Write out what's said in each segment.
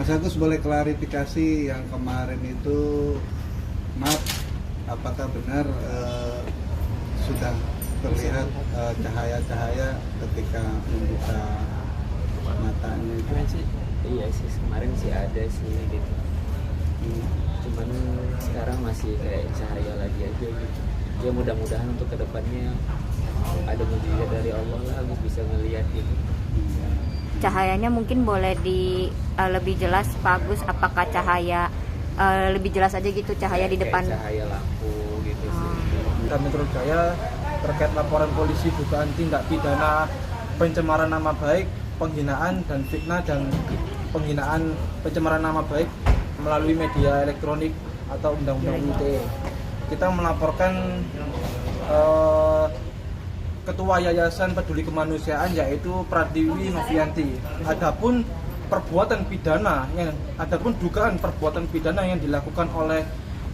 Mas Agus boleh klarifikasi yang kemarin itu, maaf, apakah benar sudah terlihat cahaya-cahaya ketika membuka matanya itu? Kemarin sih, iya sih kemarin sih ada sih gitu. Cuman sekarang masih kayak cahaya lagi aja gitu. Ya mudah-mudahan untuk kedepannya ada mujizat dari Allah lah, Agus bisa ngelihat gitu. Cahayanya mungkin boleh lebih jelas Pak Agus, apakah cahaya lebih jelas aja gitu cahaya di depan? Kayak cahaya lampu gitu sih. Polda Metro Jaya terkait laporan polisi dugaan tindak pidana pencemaran nama baik, penghinaan dan fitnah dan penghinaan pencemaran nama baik melalui media elektronik atau undang-undang ITE. Kita melaporkan Ketua Yayasan Peduli Kemanusiaan yaitu Pratiwi Novianti. Adapun dugaan perbuatan pidana yang dilakukan oleh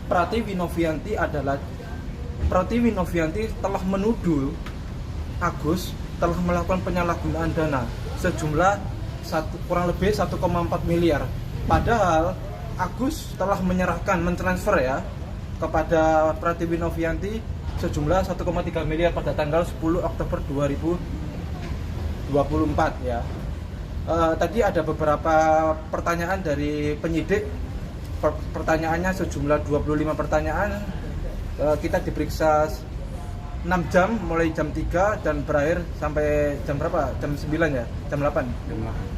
Pratiwi Novianti adalah Pratiwi Novianti telah menuduh Agus telah melakukan penyalahgunaan dana sejumlah kurang lebih 1,4 miliar. Padahal Agus telah mentransfer ya kepada Pratiwi Novianti sejumlah 1,3 miliar pada tanggal 10 Oktober 2024 ya. Tadi ada beberapa pertanyaan dari penyidik. Pertanyaannya sejumlah 25 pertanyaan. Kita diperiksa 6 jam mulai jam 3 dan berakhir sampai jam berapa? Jam 9 ya? Jam 8.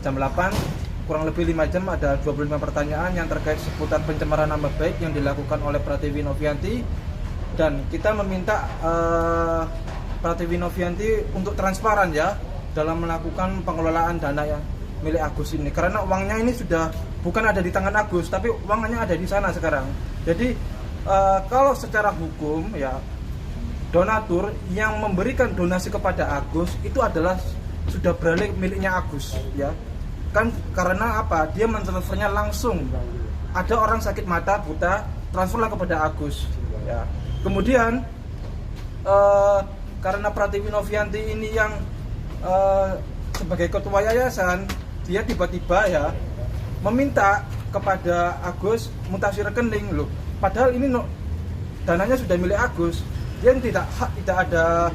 Jam 8 kurang lebih 5 jam ada 25 pertanyaan yang terkait seputar pencemaran nama baik yang dilakukan oleh Pratiwi Novianti. Dan kita meminta Pratiwi Novianti untuk transparan ya dalam melakukan pengelolaan dana yang milik Agus ini, karena uangnya ini sudah bukan ada di tangan Agus tapi uangnya ada di sana sekarang. Jadi kalau secara hukum ya, donatur yang memberikan donasi kepada Agus itu adalah sudah beralih miliknya Agus ya kan, karena apa, dia mentransfernya langsung. Ada orang sakit mata buta, transferlah kepada Agus ya. Kemudian karena Pratiwi Novianti ini yang sebagai ketua yayasan, dia tiba-tiba ya meminta kepada Agus mutasi rekening loh. Padahal ini dananya sudah milik Agus. Dia tidak ada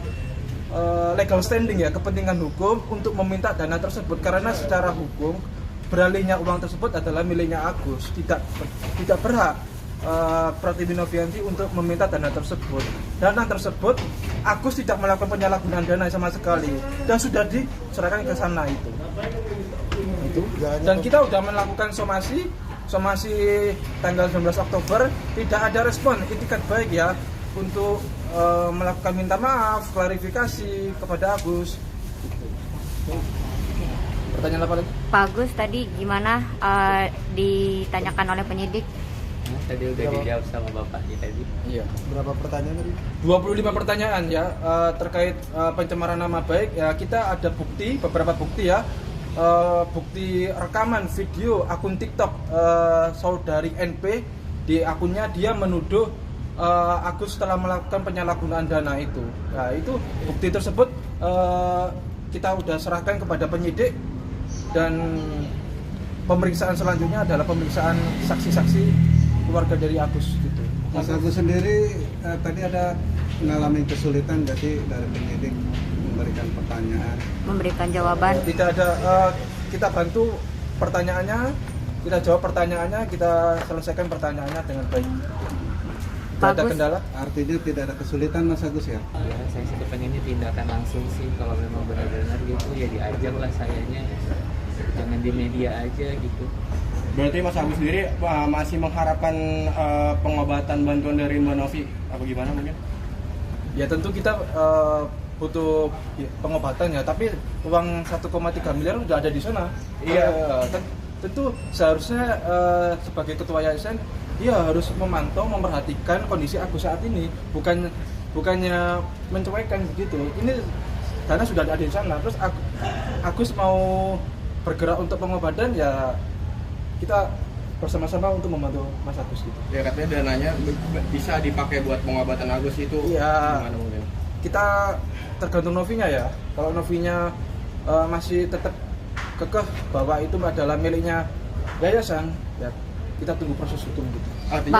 legal standing ya, kepentingan hukum untuk meminta dana tersebut, karena secara hukum beralihnya uang tersebut adalah miliknya Agus. Tidak berhak Pratiwi Novianti untuk meminta dana tersebut. Dana tersebut Agus tidak melakukan penyalahgunaan dana sama sekali dan sudah diserahkan ke sana itu. Dan kita sudah melakukan somasi tanggal 19 Oktober, tidak ada respon itikat baik ya untuk melakukan minta maaf, klarifikasi kepada Agus. Pertanyaan apa lagi? Pak Agus, tadi gimana ditanyakan oleh penyidik? Tadi udah dijawab sama Bapaknya tadi. Iya. Berapa pertanyaan tadi? 25 pertanyaan ya terkait pencemaran nama baik ya. Kita ada beberapa bukti ya. Bukti rekaman video akun TikTok saudari NP. Di akunnya dia menuduh Agus telah melakukan penyalahgunaan dana itu. Nah, itu bukti tersebut kita udah serahkan kepada penyidik, dan pemeriksaan selanjutnya adalah pemeriksaan saksi-saksi keluarga dari Agus gitu. Mas Agus sendiri tadi ada mengalami kesulitan nggak sih dari penyidik memberikan pertanyaan? Memberikan jawaban? Tidak ada, kita bantu pertanyaannya, kita jawab pertanyaannya, kita selesaikan pertanyaannya dengan baik. Tidak ada kendala? Artinya tidak ada kesulitan Mas Agus ya? Ya, saya sih kepengennya tindakan langsung sih, kalau memang benar-benar gitu ya diajak lah sayanya, jangan di media aja gitu. Berarti Mas Agus sendiri masih mengharapkan pengobatan bantuan dari Mbak Novi apa gimana mungkin? Ya tentu kita butuh pengobatan ya, tapi uang 1,3 miliar sudah ada di sana. Iya. Tentu seharusnya sebagai ketua yayasan dia harus memantau, memperhatikan kondisi Agus saat ini, bukannya mencuekkan begitu. Ini dana sudah ada di sana, terus Agus mau bergerak untuk pengobatan ya, kita bersama-sama untuk membantu Mas Agus gitu. Ya katanya dananya bisa dipakai buat pengobatan Agus itu. Iya. Gimana mungkin? Kita tergantung Novinya ya. Kalau Novinya masih tetap kekeh bahwa itu adalah miliknya yayasan ya kita tunggu proses hukum gitu. Artinya